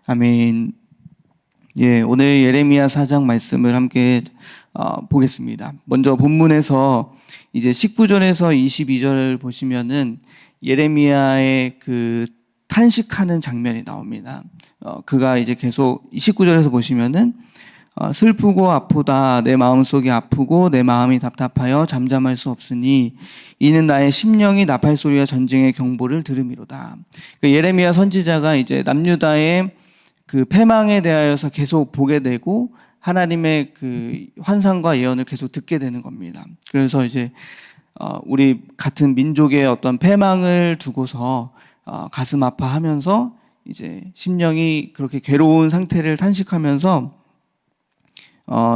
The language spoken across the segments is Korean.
아멘. 예, 오늘 예레미야 4장 말씀을 함께 보겠습니다. 먼저 본문에서 이제 19절에서 22절 보시면은 예레미야의 그 탄식하는 장면이 나옵니다. 그가 이제 계속 19절에서 보시면은 슬프고 아프다 내 마음속이 아프고 내 마음이 답답하여 잠잠할 수 없으니 이는 나의 심령이 나팔 소리와 전쟁의 경보를 들음이로다. 그 예레미야 선지자가 이제 남유다의 그 패망에 대하여서 계속 보게 되고 하나님의 그 환상과 예언을 계속 듣게 되는 겁니다. 그래서 이제 우리 같은 민족의 어떤 패망을 두고서 가슴 아파하면서 이제 심령이 그렇게 괴로운 상태를 탄식하면서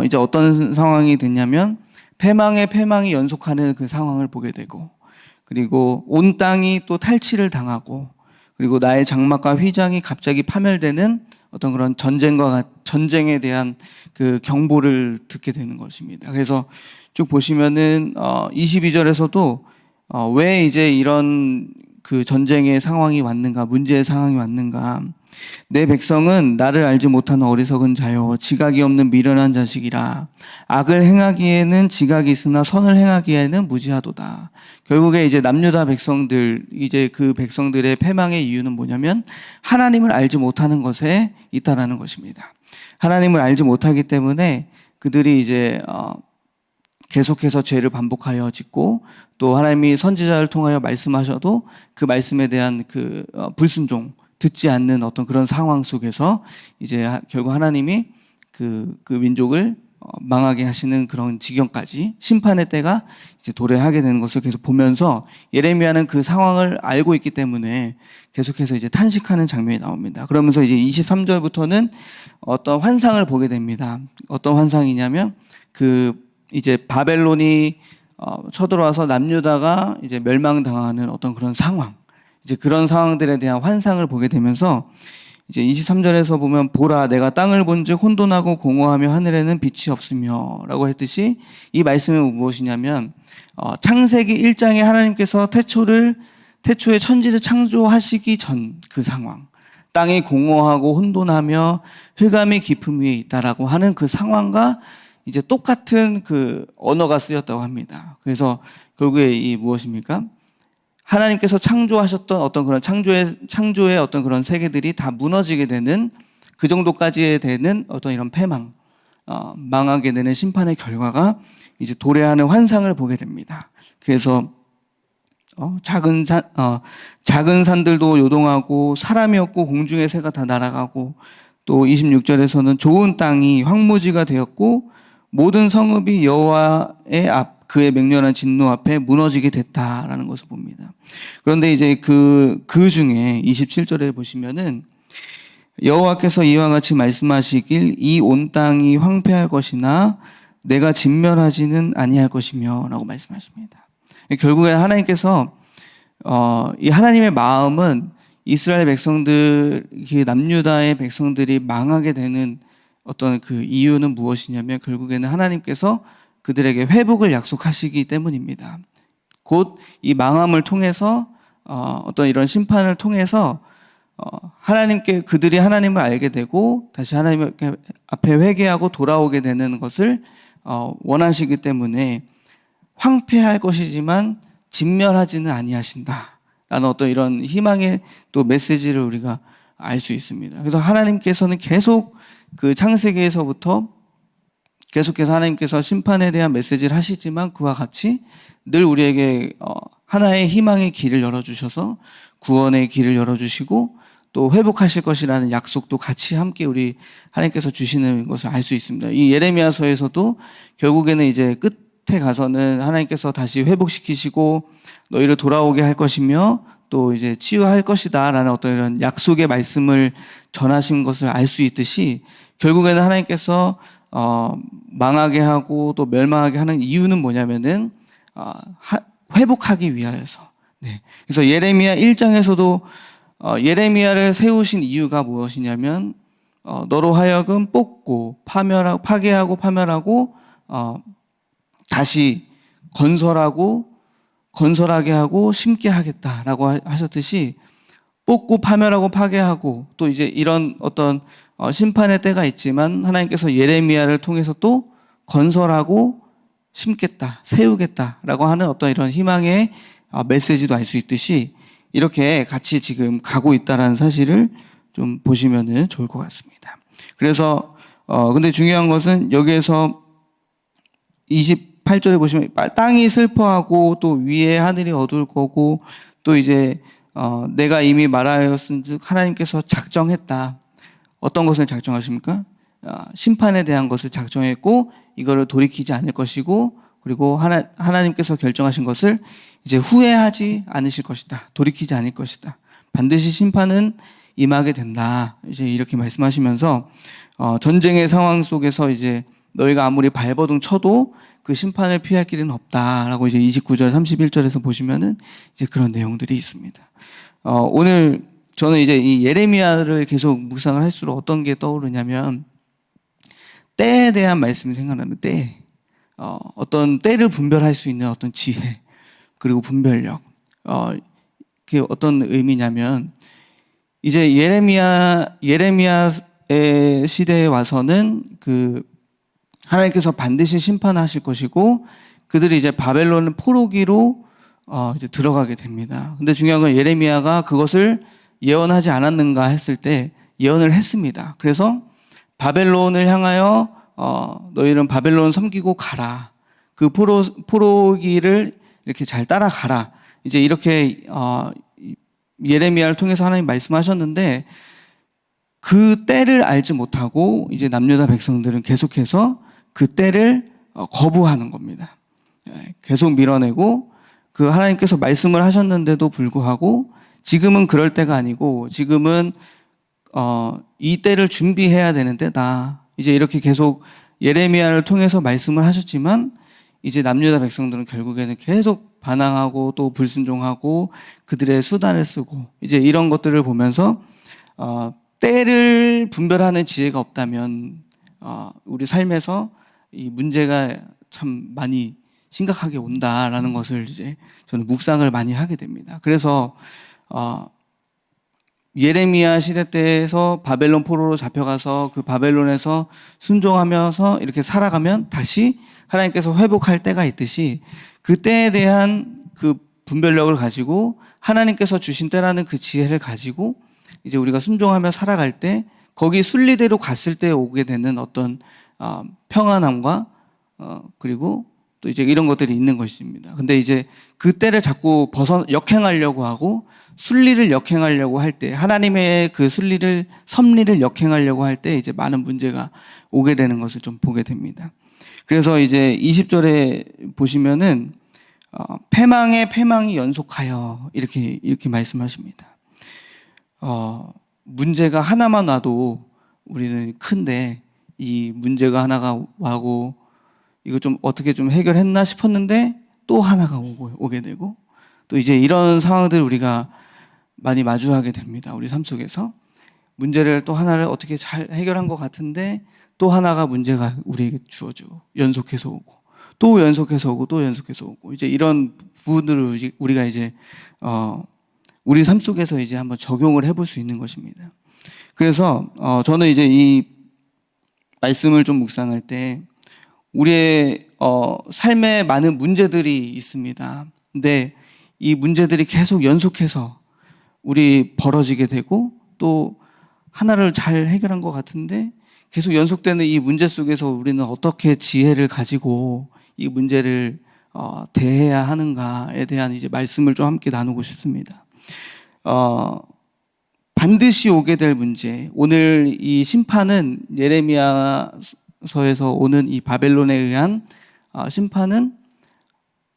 이제 어떤 상황이 됐냐면 패망이 연속하는 그 상황을 보게 되고, 그리고 온 땅이 또 탈취를 당하고, 그리고 나의 장막과 휘장이 갑자기 파멸되는 어떤 그런 전쟁에 대한 그 경보를 듣게 되는 것입니다. 그래서 쭉 보시면은 22절에서도 왜 이제 이런 그 전쟁의 상황이 왔는가, 문제의 상황이 왔는가. 내 백성은 나를 알지 못하는 어리석은 자요 지각이 없는 미련한 자식이라. 악을 행하기에는 지각이 있으나 선을 행하기에는 무지하도다. 결국에 이제 남유다 백성들, 이제 그 백성들의 패망의 이유는 뭐냐면 하나님을 알지 못하는 것에 있다라는 것입니다. 하나님을 알지 못하기 때문에 그들이 이제 계속해서 죄를 반복하여 짓고, 또 하나님이 선지자를 통하여 말씀하셔도 그 말씀에 대한 그 불순종, 듣지 않는 어떤 그런 상황 속에서 이제 결국 하나님이 그 민족을 망하게 하시는 그런 지경까지 심판의 때가 이제 도래하게 되는 것을 계속 보면서 예레미야는 그 상황을 알고 있기 때문에 계속해서 이제 탄식하는 장면이 나옵니다. 그러면서 이제 23절부터는 어떤 환상을 보게 됩니다. 어떤 환상이냐면 그 이제 바벨론이 쳐들어와서 남유다가 이제 멸망당하는 어떤 그런 상황, 이제 그런 상황들에 대한 환상을 보게 되면서 이제 23절에서 보면 보라 내가 땅을 본즉 혼돈하고 공허하며 하늘에는 빛이 없으며 라고 했듯이 이 말씀은 무엇이냐면 창세기 1장에 하나님께서 태초에 천지를 창조하시기 전 그 상황, 땅이 공허하고 혼돈하며 흑암이 깊음 위에 있다라고 하는 그 상황과 이제 똑같은 그 언어가 쓰였다고 합니다. 그래서 결국에 이 무엇입니까? 하나님께서 창조하셨던 어떤 그런 창조의 어떤 그런 세계들이 다 무너지게 되는, 그 정도까지 되는 어떤 이런 패망, 망하게 되는 심판의 결과가 이제 도래하는 환상을 보게 됩니다. 그래서 작은 산들도 요동하고 사람이 없고 공중의 새가 다 날아가고, 또 26절에서는 좋은 땅이 황무지가 되었고 모든 성읍이 여호와의 그의 맹렬한 진노 앞에 무너지게 됐다라는 것을 봅니다. 그런데 이제 그 중에 27절에 보시면은 여호와께서 이와 같이 말씀하시길 이 온 땅이 황폐할 것이나 내가 진멸하지는 아니할 것이며 라고 말씀하십니다. 결국에 하나님께서 이 하나님의 마음은 이스라엘 백성들, 남유다의 백성들이 망하게 되는 어떤 그 이유는 무엇이냐면 결국에는 하나님께서 그들에게 회복을 약속하시기 때문입니다. 곧 이 망함을 통해서 어떤 이런 심판을 통해서 그들이 하나님을 알게 되고 다시 하나님 앞에 회개하고 돌아오게 되는 것을 원하시기 때문에 황폐할 것이지만 진멸하지는 아니하신다라는 어떤 이런 희망의 또 메시지를 우리가 알 수 있습니다. 그래서 하나님께서는 계속 그 창세기에서부터 계속해서 하나님께서 심판에 대한 메시지를 하시지만 그와 같이 늘 우리에게 하나의 희망의 길을 열어주셔서 구원의 길을 열어주시고 또 회복하실 것이라는 약속도 같이 함께 우리 하나님께서 주시는 것을 알 수 있습니다. 이 예레미야서에서도 결국에는 이제 끝에 가서는 하나님께서 다시 회복시키시고 너희를 돌아오게 할 것이며 또 이제 치유할 것이다 라는 어떤 이런 약속의 말씀을 전하신 것을 알 수 있듯이 결국에는 하나님께서 망하게 하고 또 멸망하게 하는 이유는 뭐냐면은 회복하기 위하여서. 네. 그래서 예레미야 1장에서도 예레미야를 세우신 이유가 무엇이냐면 너로 하여금 뽑고 파괴하고 파멸하고 다시 건설하게 하고 심게 하겠다라고 하셨듯이 뽑고 파멸하고 파괴하고 또 이제 이런 어떤 심판의 때가 있지만 하나님께서 예레미야를 통해서 또 건설하고 심겠다, 세우겠다라고 하는 어떤 이런 희망의 메시지도 알 수 있듯이 이렇게 같이 지금 가고 있다라는 사실을 좀 보시면은 좋을 것 같습니다. 그래서 근데 중요한 것은 여기에서 28절에 보시면 땅이 슬퍼하고 또 위에 하늘이 어두울 거고 또 이제 내가 이미 말하였은즉 하나님께서 작정했다. 어떤 것을 작정하십니까? 심판에 대한 것을 작정했고 이거를 돌이키지 않을 것이고 그리고 하나님께서 결정하신 것을 이제 후회하지 않으실 것이다. 돌이키지 않을 것이다. 반드시 심판은 임하게 된다. 이제 이렇게 말씀하시면서 전쟁의 상황 속에서 이제 너희가 아무리 발버둥 쳐도 그 심판을 피할 길은 없다라고 이제 29절, 31절에서 보시면은 이제 그런 내용들이 있습니다. 오늘 저는 이제 이 예레미야를 계속 묵상을 할수록 어떤 게 떠오르냐면 때에 대한 말씀이 생각나면 때, 어떤 때를 분별할 수 있는 어떤 지혜 그리고 분별력, 그게 어떤 의미냐면 이제 예레미야의 시대에 와서는 그 하나님께서 반드시 심판하실 것이고 그들이 이제 바벨론 포로기로 이제 들어가게 됩니다. 근데 중요한 건 예레미야가 그것을 예언하지 않았는가 했을 때 예언을 했습니다. 그래서 바벨론을 향하여 너희는 바벨론 섬기고 가라. 그 포로기를 이렇게 잘 따라가라. 이제 이렇게 예레미야를 통해서 하나님 말씀하셨는데 그 때를 알지 못하고 이제 남유다 백성들은 계속해서 그 때를 거부하는 겁니다. 계속 밀어내고 그 하나님께서 말씀을 하셨는데도 불구하고 지금은 그럴 때가 아니고 지금은 이 때를 준비해야 되는 때다. 이제 이렇게 계속 예레미야를 통해서 말씀을 하셨지만 이제 남유다 백성들은 결국에는 계속 반항하고 또 불순종하고 그들의 수단을 쓰고 이제 이런 것들을 보면서 때를 분별하는 지혜가 없다면 우리 삶에서 이 문제가 참 많이 심각하게 온다라는 것을 이제 저는 묵상을 많이 하게 됩니다. 그래서 예레미야 시대 때에서 바벨론 포로로 잡혀가서 그 바벨론에서 순종하면서 이렇게 살아가면 다시 하나님께서 회복할 때가 있듯이 그 때에 대한 그 분별력을 가지고 하나님께서 주신 때라는 그 지혜를 가지고 이제 우리가 순종하며 살아갈 때 거기 순리대로 갔을 때 오게 되는 어떤 평안함과 그리고 또 이제 이런 것들이 있는 것입니다. 근데 이제 그 때를 자꾸 역행하려고 하고 순리를 역행하려고 할 때 하나님의 그 순리를 섭리를 역행하려고 할 때 이제 많은 문제가 오게 되는 것을 좀 보게 됩니다. 그래서 이제 20절에 보시면은 패망에 패망이 연속하여 이렇게 말씀하십니다. 문제가 하나만 와도 우리는 큰데 이 문제가 하나가 와고 이거 좀 어떻게 좀 해결했나 싶었는데 또 하나가 오게 되고 또 이제 이런 상황들 우리가 많이 마주하게 됩니다. 우리 삶 속에서 문제를 또 하나를 어떻게 잘 해결한 것 같은데 또 하나가 문제가 우리에게 주어지고 연속해서 오고 또 연속해서 오고 또 연속해서 오고 이제 이런 부분들을 우리가 이제 우리 삶 속에서 이제 한번 적용을 해볼 수 있는 것입니다. 그래서 저는 이제 이 말씀을 좀 묵상할 때 우리의 삶에 많은 문제들이 있습니다. 근데 이 문제들이 계속 연속해서 우리 벌어지게 되고 또 하나를 잘 해결한 것 같은데 계속 연속되는 이 문제 속에서 우리는 어떻게 지혜를 가지고 이 문제를 대해야 하는가에 대한 이제 말씀을 좀 함께 나누고 싶습니다. 반드시 오게 될 문제. 오늘 이 심판은 예레미야서에서 오는 이 바벨론에 의한 심판은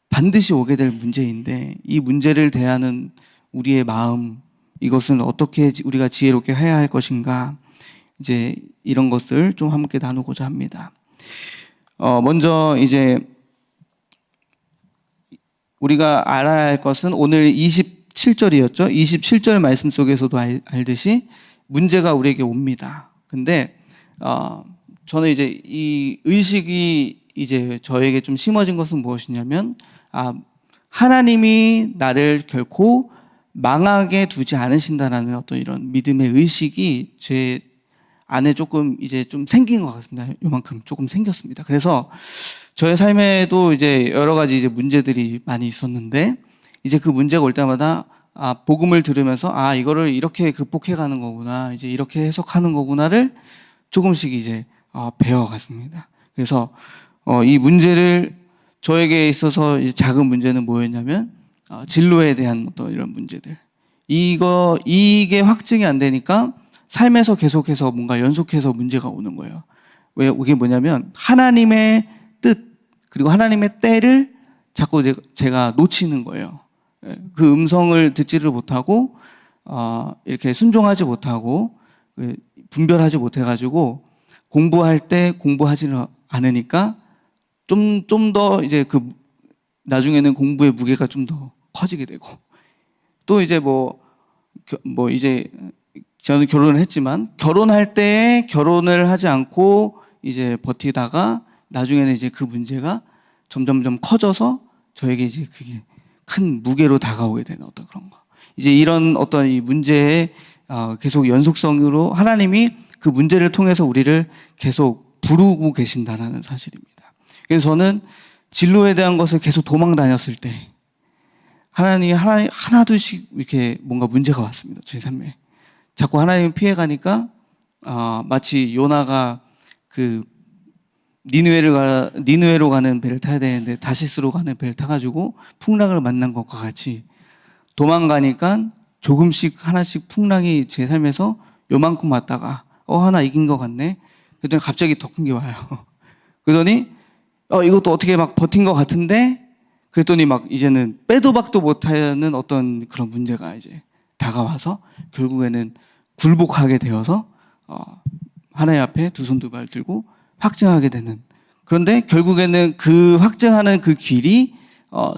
반드시 오게 될 문제인데 이 문제를 대하는 우리의 마음 이것은 어떻게 우리가 지혜롭게 해야 할 것인가 이제 이런 것을 좀 함께 나누고자 합니다. 먼저 이제 우리가 알아야 할 것은 오늘 27절이었죠. 27절 말씀 속에서도 알듯이 문제가 우리에게 옵니다. 근데 저는 이제 이 의식이 이제 저에게 좀 심어진 것은 무엇이냐면 하나님이 나를 결코 망하게 두지 않으신다라는 어떤 이런 믿음의 의식이 제 안에 조금 이제 좀 생긴 것 같습니다. 요만큼 조금 생겼습니다. 그래서 저의 삶에도 이제 여러 가지 이제 문제들이 많이 있었는데, 이제 그 문제가 올 때마다 복음을 들으면서 이거를 이렇게 극복해 가는 거구나, 이제 이렇게 해석하는 거구나를 조금씩 이제 배워갔습니다. 그래서 이 문제를 저에게 있어서 이제 작은 문제는 뭐였냐면 진로에 대한 어떤 이런 문제들. 이게 확증이 안 되니까 삶에서 계속해서 뭔가 연속해서 문제가 오는 거예요. 왜 이게 뭐냐면 하나님의 뜻 그리고 하나님의 때를 자꾸 제가 놓치는 거예요. 그 음성을 듣지를 못하고 이렇게 순종하지 못하고 분별하지 못해가지고 공부할 때 공부하지는 않으니까 좀 더 이제 그 나중에는 공부의 무게가 좀 더 커지게 되고, 또 이제 이제 저는 결혼을 했지만 결혼할 때 결혼을 하지 않고 이제 버티다가 나중에는 이제 그 문제가 점점점 커져서 저에게 이제 그게 큰 무게로 다가오게 되는 어떤 그런 거. 이제 이런 어떤 이 문제의 계속 연속성으로 하나님이 그 문제를 통해서 우리를 계속 부르고 계신다는 사실입니다. 그래서 저는 진로에 대한 것을 계속 도망 다녔을 때 하나님이 하나둘씩 이렇게 뭔가 문제가 왔습니다. 제 삶에. 자꾸 하나님을 피해가니까 마치 요나가 그 니느웨로 가는 배를 타야 되는데 다시스로 가는 배를 타가지고 풍랑을 만난 것과 같이 도망가니까 조금씩 하나씩 풍랑이 제 삶에서 요만큼 왔다가 하나 이긴 것 같네. 그랬더니 갑자기 더 큰 게 와요. 그러더니 이것도 어떻게 막 버틴 것 같은데, 그랬더니 막 이제는 빼도 박도 못하는 어떤 그런 문제가 이제 다가와서 결국에는 굴복하게 되어서 하나님 앞에 두 손 두 발 들고 확증하게 되는. 그런데 결국에는 그 확증하는 그 길이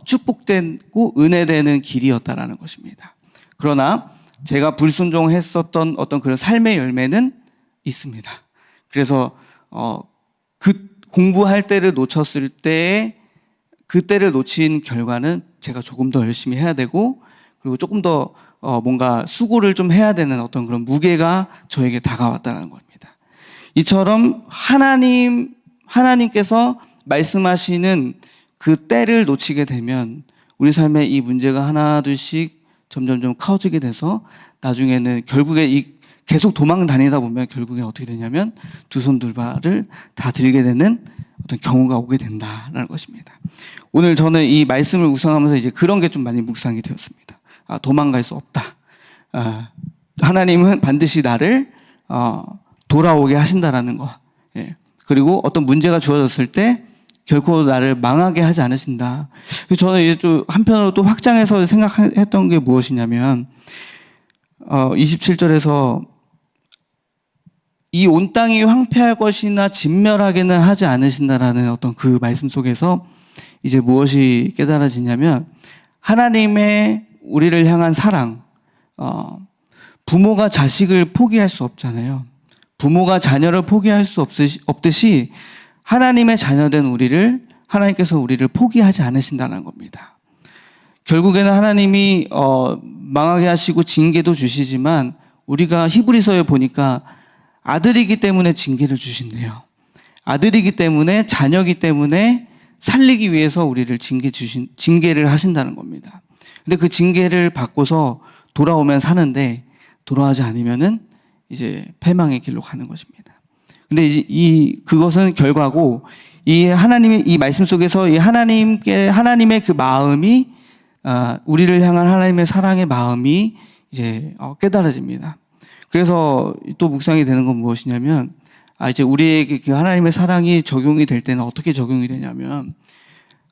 축복되고 은혜되는 길이었다라는 것입니다. 그러나 제가 불순종했었던 어떤 그런 삶의 열매는 있습니다. 그래서 그 공부할 때를 놓쳤을 때 그때를 놓친 결과는 제가 조금 더 열심히 해야 되고, 그리고 조금 더 뭔가 수고를 좀 해야 되는 어떤 그런 무게가 저에게 다가왔다는 겁니다. 이처럼 하나님께서 말씀하시는 그 때를 놓치게 되면 우리 삶에 이 문제가 하나 둘씩 점점점 커지게 돼서 나중에는 결국에 계속 도망 다니다 보면 결국에 어떻게 되냐면 두 손 두 발을 다 들게 되는 어떤 경우가 오게 된다라는 것입니다. 오늘 저는 이 말씀을 묵상하면서 이제 그런 게 좀 많이 묵상이 되었습니다. 도망갈 수 없다. 하나님은 반드시 나를 돌아오게 하신다라는 것. 예. 그리고 어떤 문제가 주어졌을 때 결코 나를 망하게 하지 않으신다. 저는 이제 또 한편으로 또 확장해서 생각했던 게 무엇이냐면 27절에서 이 온 땅이 황폐할 것이나 진멸하게는 하지 않으신다라는 어떤 그 말씀 속에서 이제 무엇이 깨달아지냐면 하나님의 우리를 향한 사랑, 부모가 자식을 포기할 수 없잖아요. 부모가 자녀를 포기할 수 없듯이 하나님의 자녀된 우리를 하나님께서 우리를 포기하지 않으신다는 겁니다. 결국에는 하나님이 망하게 하시고 징계도 주시지만 우리가 히브리서에 보니까 아들이기 때문에 징계를 주신대요. 아들이기 때문에, 자녀이기 때문에 살리기 위해서 우리를 징계를 하신다는 겁니다. 근데 그 징계를 받고서 돌아오면 사는데 돌아오지 않으면은 이제 패망의 길로 가는 것입니다. 근데 이제 그것은 결과고, 하나님의 이 말씀 속에서 하나님의 그 마음이, 우리를 향한 하나님의 사랑의 마음이 이제 깨달아집니다. 그래서 또 묵상이 되는 건 무엇이냐면, 이제 우리에게 그 하나님의 사랑이 적용이 될 때는 어떻게 적용이 되냐면,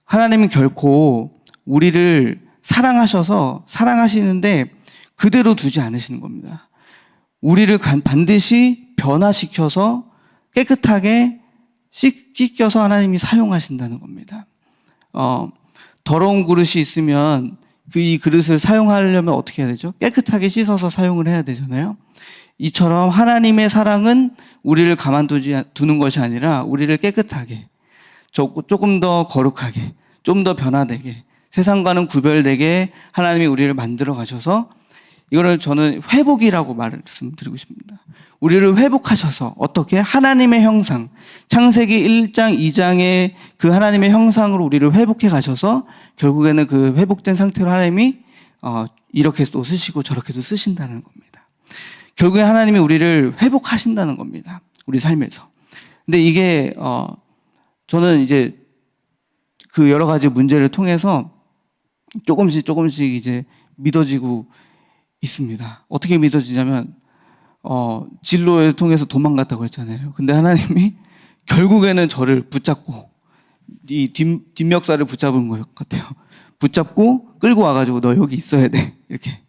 하나님은 결코 우리를 사랑하시는데 그대로 두지 않으시는 겁니다. 우리를 반드시 변화시켜서 깨끗하게 씻겨서 하나님이 사용하신다는 겁니다. 더러운 그릇이 있으면 이 그릇을 사용하려면 어떻게 해야 되죠? 깨끗하게 씻어서 사용을 해야 되잖아요. 이처럼 하나님의 사랑은 우리를 가만두는 것이 아니라 우리를 깨끗하게, 조금 더 거룩하게, 좀 더 변화되게, 세상과는 구별되게 하나님이 우리를 만들어 가셔서 이거를 저는 회복이라고 말씀드리고 싶습니다. 우리를 회복하셔서 어떻게 하나님의 형상, 창세기 1장, 2장의 그 하나님의 형상으로 우리를 회복해 가셔서 결국에는 그 회복된 상태로 하나님이 이렇게 또 쓰시고 저렇게도 쓰신다는 겁니다. 결국에 하나님이 우리를 회복하신다는 겁니다. 우리 삶에서. 근데 이게 저는 이제 그 여러 가지 문제를 통해서 조금씩 이제 믿어지고 있습니다. 어떻게 믿어지냐면 진로를 통해서 도망갔다고 했잖아요. 근데 하나님이 결국에는 저를 붙잡고 이 뒷멱살을 붙잡은 것 같아요. 붙잡고 끌고 와가지고 너 여기 있어야 돼. 이렇게.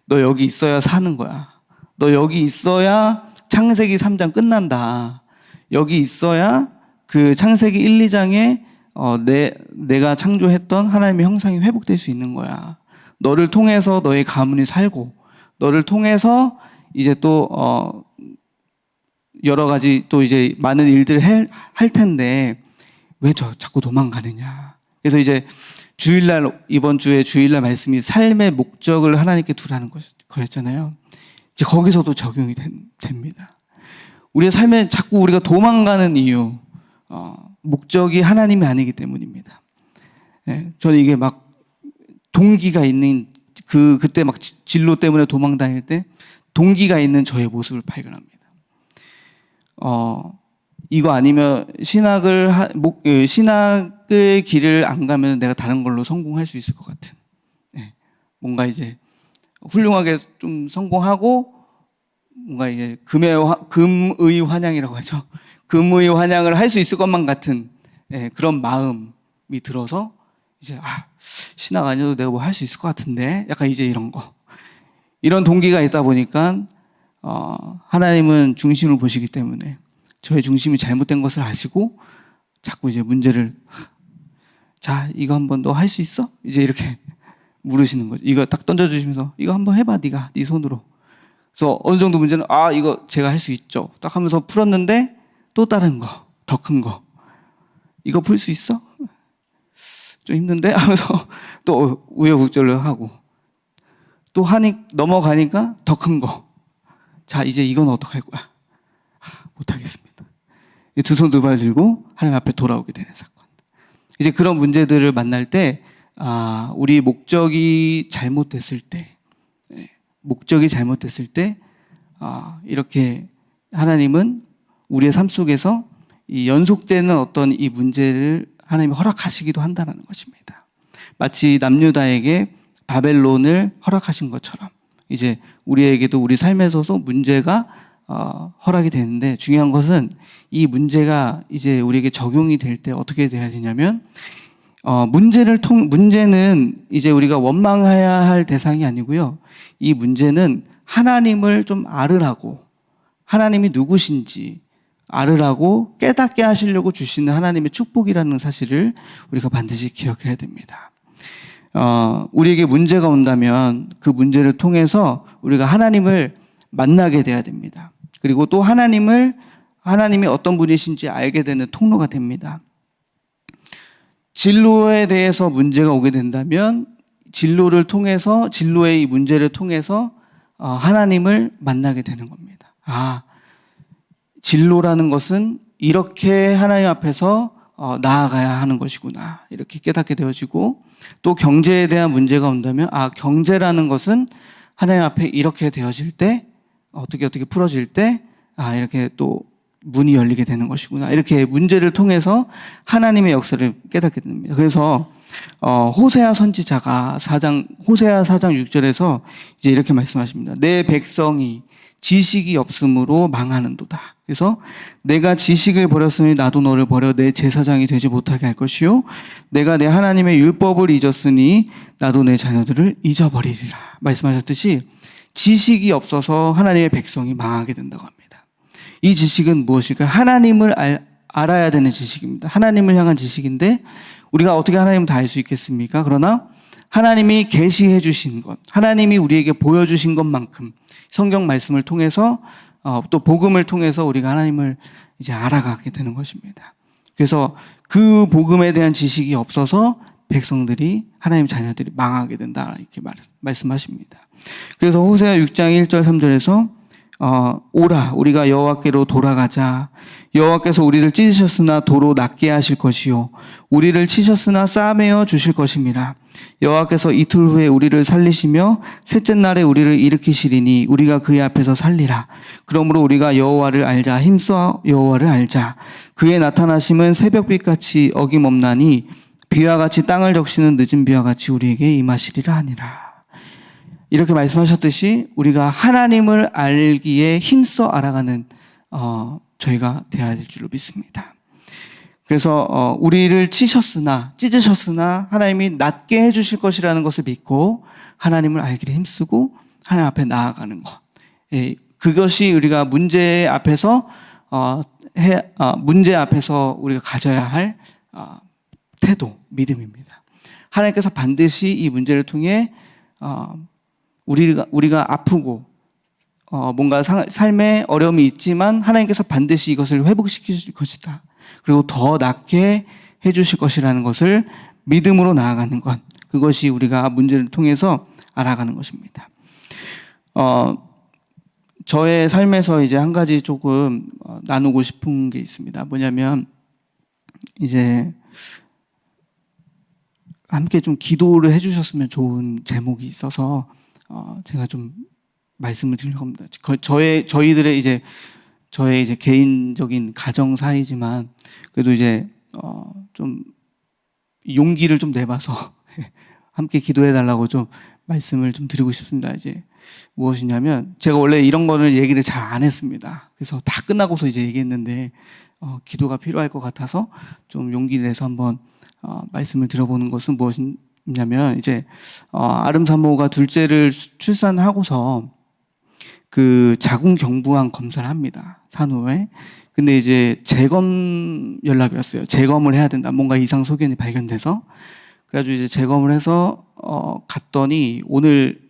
너 여기 있어야 사는 거야. 너 여기 있어야 창세기 3장 끝난다. 여기 있어야 그 창세기 1, 2장에 내가 창조했던 하나님의 형상이 회복될 수 있는 거야. 너를 통해서 너의 가문이 살고, 너를 통해서 이제 또 여러 가지 또 이제 많은 일들을 할 텐데 왜 자꾸 도망가느냐. 그래서 이제 이번 주에 주일날 말씀이 삶의 목적을 하나님께 두라는 거였잖아요. 이제 거기서도 적용이 됩니다. 우리의 삶에 자꾸 우리가 도망가는 이유, 목적이 하나님이 아니기 때문입니다. 예, 저는 이게 막 동기가 있는 그때 막 진로 때문에 도망 다닐 때 동기가 있는 저의 모습을 발견합니다. 이거 아니면 신학의 길을 안 가면 내가 다른 걸로 성공할 수 있을 것 같은. 예, 뭔가 이제 훌륭하게 좀 성공하고 뭔가 이제 금의 환향이라고 하죠. 금의 환향을 할 수 있을 것만 같은 그런 마음이 들어서 이제 신학 아니어도 내가 뭐 할 수 있을 것 같은데 약간 이제 이런 동기가 있다 보니까 하나님은 중심을 보시기 때문에 저의 중심이 잘못된 것을 아시고 자꾸 이제 문제를 자 이거 한번 너 할 수 있어? 이제 이렇게 물으시는 거죠. 이거 딱 던져주시면서 이거 한번 해봐 네가 네 손으로. 그래서 어느 정도 문제는 이거 제가 할 수 있죠. 딱 하면서 풀었는데 또 다른 거, 더 큰 거. 이거 풀 수 있어? 좀 힘든데? 하면서 또 우여곡절을 하고 또 넘어가니까 더 큰 거. 자, 이제 이건 어떡할 거야? 못하겠습니다. 두 손 두 발 들고 하나님 앞에 돌아오게 되는 사건. 이제 그런 문제들을 만날 때 우리 목적이 잘못됐을 때 이렇게 하나님은 우리의 삶 속에서 이 연속되는 어떤 이 문제를 하나님이 허락하시기도 한다는 것입니다. 마치 남유다에게 바벨론을 허락하신 것처럼 이제 우리에게도 우리 삶에서도 문제가 허락이 되는데 중요한 것은 이 문제가 이제 우리에게 적용이 될 때 어떻게 돼야 되냐면 문제는 이제 우리가 원망해야 할 대상이 아니고요. 이 문제는 하나님을 좀 알으라고 하나님이 누구신지 알으라고 깨닫게 하시려고 주시는 하나님의 축복이라는 사실을 우리가 반드시 기억해야 됩니다. 우리에게 문제가 온다면 그 문제를 통해서 우리가 하나님을 만나게 돼야 됩니다. 그리고 또 하나님이 어떤 분이신지 알게 되는 통로가 됩니다. 진로에 대해서 문제가 오게 된다면 진로의 이 문제를 통해서 하나님을 만나게 되는 겁니다. 진로라는 것은 이렇게 하나님 앞에서 나아가야 하는 것이구나. 이렇게 깨닫게 되어지고 또 경제에 대한 문제가 온다면 경제라는 것은 하나님 앞에 이렇게 되어질 때 어떻게 풀어질 때 이렇게 또 문이 열리게 되는 것이구나. 이렇게 문제를 통해서 하나님의 역사를 깨닫게 됩니다. 그래서 호세아 선지자가 호세아 4장 6절에서 이제 이렇게 말씀하십니다. 내 백성이 지식이 없으므로 망하는도다. 그래서 내가 지식을 버렸으니 나도 너를 버려 내 제사장이 되지 못하게 할 것이요 내가 내 하나님의 율법을 잊었으니 나도 내 자녀들을 잊어버리리라. 말씀하셨듯이 지식이 없어서 하나님의 백성이 망하게 된다고 합니다. 이 지식은 무엇일까요? 하나님을 알아야 되는 지식입니다. 하나님을 향한 지식인데 우리가 어떻게 하나님을 다 알 수 있겠습니까? 그러나 하나님이 계시해 주신 것, 하나님이 우리에게 보여주신 것만큼 성경 말씀을 통해서 또 복음을 통해서 우리가 하나님을 이제 알아가게 되는 것입니다. 그래서 그 복음에 대한 지식이 없어서 백성들이 하나님 자녀들이 망하게 된다 이렇게 말씀하십니다. 그래서 호세아 6장 1절 3절에서 오라 우리가 여호와께로 돌아가자. 여호와께서 우리를 찢으셨으나 도로 낫게 하실 것이요 우리를 치셨으나 싸매어 주실 것임이라. 여호와께서 이틀 후에 우리를 살리시며 셋째 날에 우리를 일으키시리니 우리가 그의 앞에서 살리라. 그러므로 우리가 여호와를 알자. 힘써 여호와를 알자. 그의 나타나심은 새벽빛같이 어김없나니 비와 같이 땅을 적시는 늦은 비와 같이 우리에게 임하시리라 하니라. 이렇게 말씀하셨듯이 우리가 하나님을 알기에 힘써 알아가는 저희가 되어야 될 줄로 믿습니다. 그래서 우리를 찢으셨으나 하나님이 낫게 해주실 것이라는 것을 믿고 하나님을 알기를 힘쓰고 하나님 앞에 나아가는 것. 그것이 우리가 문제 앞에서 우리가 가져야 할 태도, 믿음입니다. 하나님께서 반드시 이 문제를 통해 우리가 아프고 뭔가 삶에 어려움이 있지만 하나님께서 반드시 이것을 회복시키실 것이다. 그리고 더 낫게 해주실 것이라는 것을 믿음으로 나아가는 것. 그것이 우리가 문제를 통해서 알아가는 것입니다. 저의 삶에서 이제 한 가지 조금 나누고 싶은 게 있습니다. 뭐냐면 이제 함께 좀 기도를 해주셨으면 좋은 제목이 있어서 제가 좀 말씀을 드릴 겁니다. 저희들의 이제 저의 이제 개인적인 가정 사이지만 그래도 이제 좀 용기를 좀 내봐서 함께 기도해 달라고 좀 말씀을 좀 드리고 싶습니다. 이제 무엇이냐면 제가 원래 이런 거를 얘기를 잘 안 했습니다. 그래서 다 끝나고서 이제 얘기했는데 기도가 필요할 것 같아서 좀 용기를 내서 한번 말씀을 드려보는 것은 무엇이냐면 이제 아름 사모가 둘째를 출산하고서 그 자궁경부암 검사를 합니다. 산후에. 근데 이제 재검 연락이 왔어요. 재검을 해야 된다. 뭔가 이상 소견이 발견돼서. 그래가지고 이제 재검을 해서 갔더니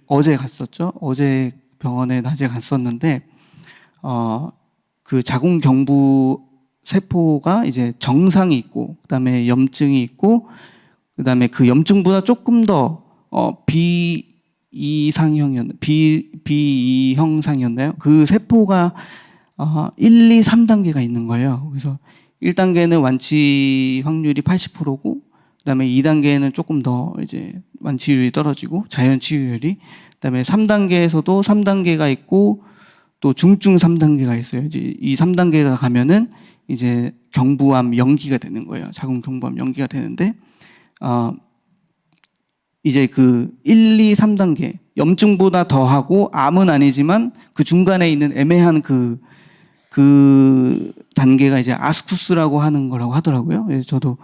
어제 갔었죠. 어제 병원에 낮에 갔었는데 그 자궁경부 세포가 이제 정상이 있고 그다음에 염증이 있고 그다음에 그 염증보다 조금 더 B형상이었나요? 그 세포가 1, 2, 3단계가 있는 거예요. 그래서 1단계는 완치 확률이 80%고 그다음에 2단계는 조금 더 이제 완치율이 떨어지고 자연 치유율이 그다음에 3단계에서도 3단계가 있고 또 중증 3단계가 있어요. 이제 이 3단계가 가면은 이제 경부암 연기가 되는 거예요. 자궁 경부암 연기가 되는데 이제 그 1, 2, 3단계 염증보다 더하고 암은 아니지만 그 중간에 있는 애매한 그 단계가 이제 아스쿠스라고 하는 거라고 하더라고요. 그래서 저도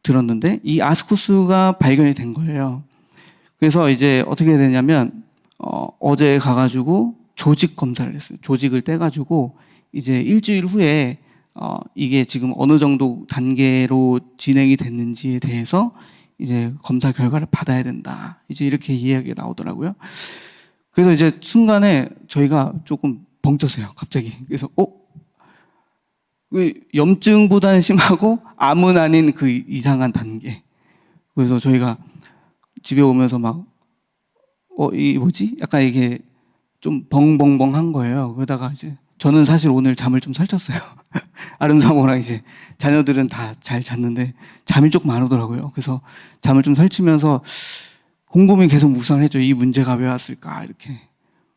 들었는데 이 아스쿠스가 발견이 된 거예요. 그래서 이제 어떻게 되냐면 어제 가가지고 조직 검사를 했어요. 조직을 떼가지고 이제 일주일 후에 이게 지금 어느 정도 단계로 진행이 됐는지에 대해서 이제 검사 결과를 받아야 된다. 이제 이렇게 이야기가 나오더라고요. 그래서 이제 순간에 저희가 조금 벙쪘어요. 갑자기. 그래서 왜 염증보다는 심하고 암은 아닌 그 이상한 단계. 그래서 저희가 집에 오면서 막 이 뭐지? 약간 이게 좀 벙벙벙한 거예요. 그러다가 이제 저는 사실 오늘 잠을 좀 설쳤어요. 아름사모랑 이제 자녀들은 다 잘 잤는데 잠이 조금 안 오더라고요. 그래서 잠을 좀 설치면서 곰곰이 계속 묵상을 했죠. 이 문제가 왜 왔을까 이렇게.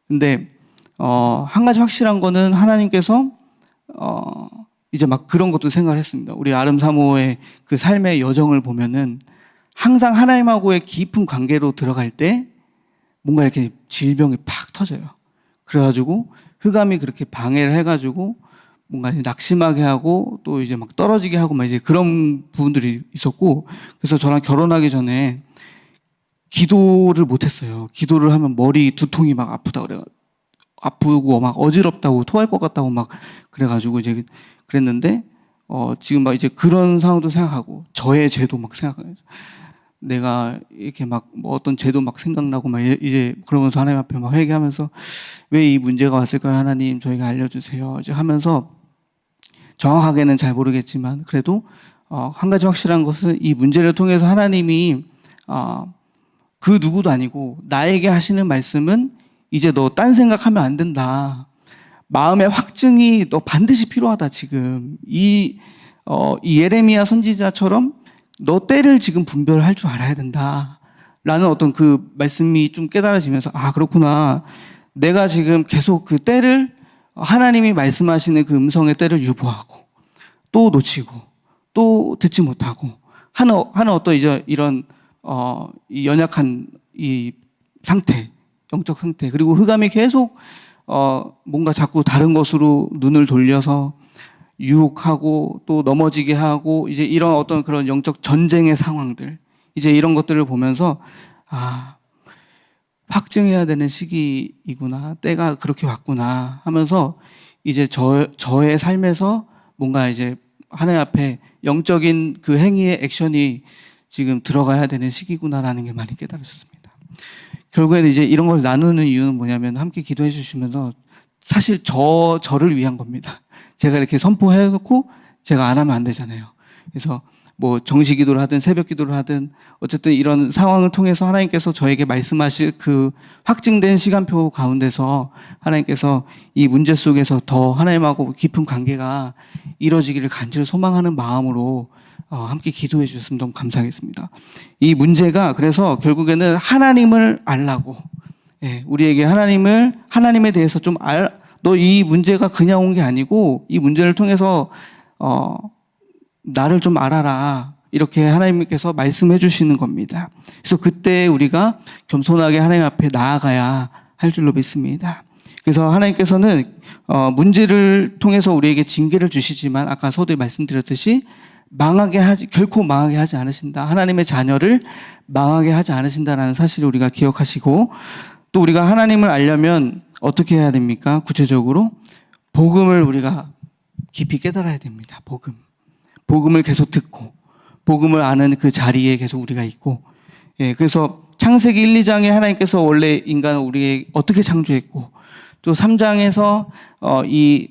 근데 한 가지 확실한 거는 하나님께서 이제 막 그런 것도 생각을 했습니다. 우리 아름사모의 그 삶의 여정을 보면은 항상 하나님하고의 깊은 관계로 들어갈 때 뭔가 이렇게 질병이 팍 터져요. 그래가지고 흑암이 그렇게 방해를 해가지고 뭔가 낙심하게 하고 또 이제 막 떨어지게 하고 막 이제 그런 부분들이 있었고 그래서 저랑 결혼하기 전에 기도를 못했어요. 기도를 하면 머리 두통이 막 아프고 막 어지럽다고 토할 것 같다고 막 그래가지고 이제 그랬는데 지금 막 이제 그런 상황도 생각하고 저의 죄도 막 생각하고 내가 이렇게 막 뭐 어떤 죄도 막 생각나고 막 이제 그러면서 하나님 앞에 막 회개하면서 왜 이 문제가 왔을까요? 하나님 저희가 알려주세요. 이제 하면서 정확하게는 잘 모르겠지만 그래도 한 가지 확실한 것은 이 문제를 통해서 하나님이 그 누구도 아니고 나에게 하시는 말씀은 이제 너 딴 생각하면 안 된다. 마음의 확증이 너 반드시 필요하다. 지금 이 예레미야 선지자처럼 너 때를 지금 분별할 줄 알아야 된다. 라는 어떤 그 말씀이 좀 깨달아지면서 그렇구나. 내가 지금 계속 그 때를 하나님이 말씀하시는 그 음성의 때를 유보하고 또 놓치고 또 듣지 못하고 하는 어떤 이제 이런 이 연약한 이 상태, 영적 상태, 그리고 흑암이 계속 뭔가 자꾸 다른 것으로 눈을 돌려서 유혹하고 또 넘어지게 하고 이제 이런 어떤 그런 영적 전쟁의 상황들, 이제 이런 것들을 보면서 확증해야 되는 시기이구나, 때가 그렇게 왔구나 하면서 이제 저의 삶에서 뭔가 이제 하나님 앞에 영적인 그 행위의 액션이 지금 들어가야 되는 시기구나라는 게 많이 깨달아졌습니다. 결국에는 이제 이런 걸 나누는 이유는 뭐냐면 함께 기도해 주시면서 사실 저를 위한 겁니다. 제가 이렇게 선포해 놓고 제가 안 하면 안 되잖아요. 그래서 뭐 정시 기도를 하든 새벽 기도를 하든 어쨌든 이런 상황을 통해서 하나님께서 저에게 말씀하실 그 확증된 시간표 가운데서 하나님께서 이 문제 속에서 더 하나님하고 깊은 관계가 이루어지기를 간절히 소망하는 마음으로 함께 기도해 주셨으면 너무 감사하겠습니다. 이 문제가 그래서 결국에는 하나님을 알라고, 우리에게 하나님에 대해서 좀 너 이 문제가 그냥 온 게 아니고 이 문제를 통해서 나를 좀 알아라, 이렇게 하나님께서 말씀해 주시는 겁니다. 그래서 그때 우리가 겸손하게 하나님 앞에 나아가야 할 줄로 믿습니다. 그래서 하나님께서는 문제를 통해서 우리에게 징계를 주시지만 아까 서두에 말씀드렸듯이 결코 망하게 하지 않으신다. 하나님의 자녀를 망하게 하지 않으신다라는 사실을 우리가 기억하시고, 또 우리가 하나님을 알려면 어떻게 해야 됩니까? 구체적으로 복음을 우리가 깊이 깨달아야 됩니다. 복음을 계속 듣고 복음을 아는 그 자리에 계속 우리가 있고, 그래서 창세기 1, 2장에 하나님께서 원래 인간을 우리에게 어떻게 창조했고, 또 3장에서 이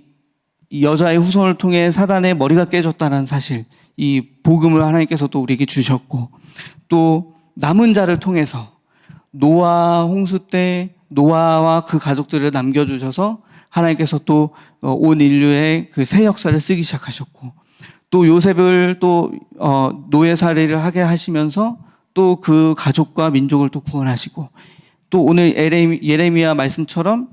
여자의 후손을 통해 사단의 머리가 깨졌다는 사실, 이 복음을 하나님께서 또 우리에게 주셨고, 또 남은 자를 통해서 노아 홍수 때 노아와 그 가족들을 남겨주셔서 하나님께서 또 온 인류의 그 새 역사를 쓰기 시작하셨고, 또 요셉을 또 노예살이를 하게 하시면서 또 그 가족과 민족을 또 구원하시고, 또 오늘 예레미야 말씀처럼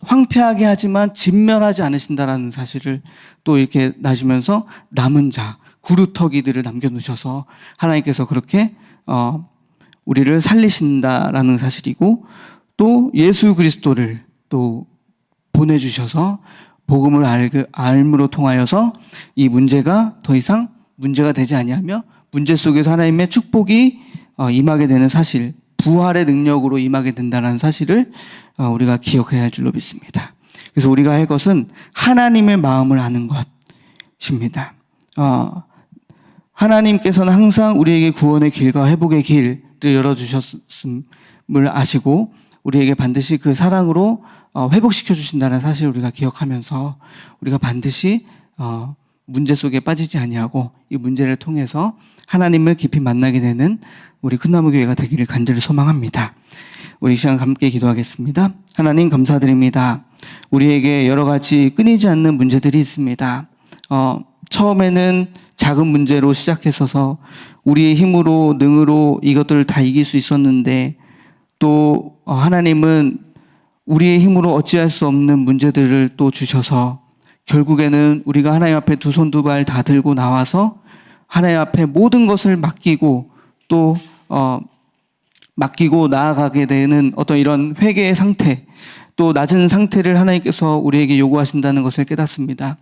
황폐하게 하지만 진멸하지 않으신다라는 사실을 또 이렇게 나시면서 남은 자, 구루터기들을 남겨놓으셔서 하나님께서 그렇게 우리를 살리신다라는 사실이고, 또 예수 그리스도를 또 보내주셔서 복음을 알므로 통하여서 이 문제가 더 이상 문제가 되지 아니하며 문제 속에서 하나님의 축복이 임하게 되는 사실, 부활의 능력으로 임하게 된다는 사실을 우리가 기억해야 할 줄로 믿습니다. 그래서 우리가 할 것은 하나님의 마음을 아는 것입니다. 하나님께서는 항상 우리에게 구원의 길과 회복의 길을 열어주셨음을 아시고 우리에게 반드시 그 사랑으로 회복시켜 주신다는 사실을 우리가 기억하면서 우리가 반드시 문제 속에 빠지지 아니하고 이 문제를 통해서 하나님을 깊이 만나게 되는 우리 큰나무교회가 되기를 간절히 소망합니다. 우리 시간 함께 기도하겠습니다. 하나님 감사드립니다. 우리에게 여러 가지 끊이지 않는 문제들이 있습니다. 처음에는 작은 문제로 시작했어서 우리의 힘으로 능으로 이것들을 다 이길 수 있었는데, 또 하나님은 우리의 힘으로 어찌할 수 없는 문제들을 또 주셔서 결국에는 우리가 하나님 앞에 두 손 두 발 다 들고 나와서 하나님 앞에 모든 것을 맡기고 또 맡기고 나아가게 되는 어떤 이런 회개의 상태, 또 낮은 상태를 하나님께서 우리에게 요구하신다는 것을 깨닫습니다.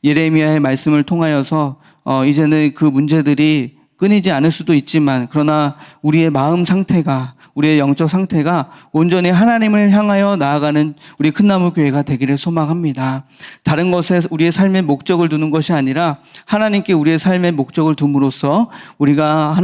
예레미야의 말씀을 통하여서 이제는 그 문제들이 끊이지 않을 수도 있지만 그러나 우리의 마음 상태가 우리의 영적 상태가 온전히 하나님을 향하여 나아가는 우리 큰나무 교회가 되기를 소망합니다. 다른 것에 우리의 삶의 목적을 두는 것이 아니라 하나님께 우리의 삶의 목적을 둠으로써 우리가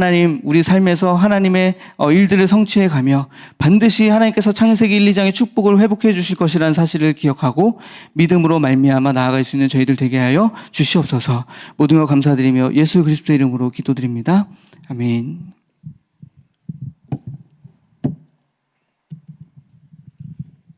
우리 삶에서 하나님의 일들을 성취해 가며 반드시 하나님께서 창세기 1, 2장의 축복을 회복해 주실 것이라는 사실을 기억하고 믿음으로 말미암아 나아갈 수 있는 저희들 되게 하여 주시옵소서. 모든 것 감사드리며 예수 그리스도의 이름으로 기도드립니다. 아멘.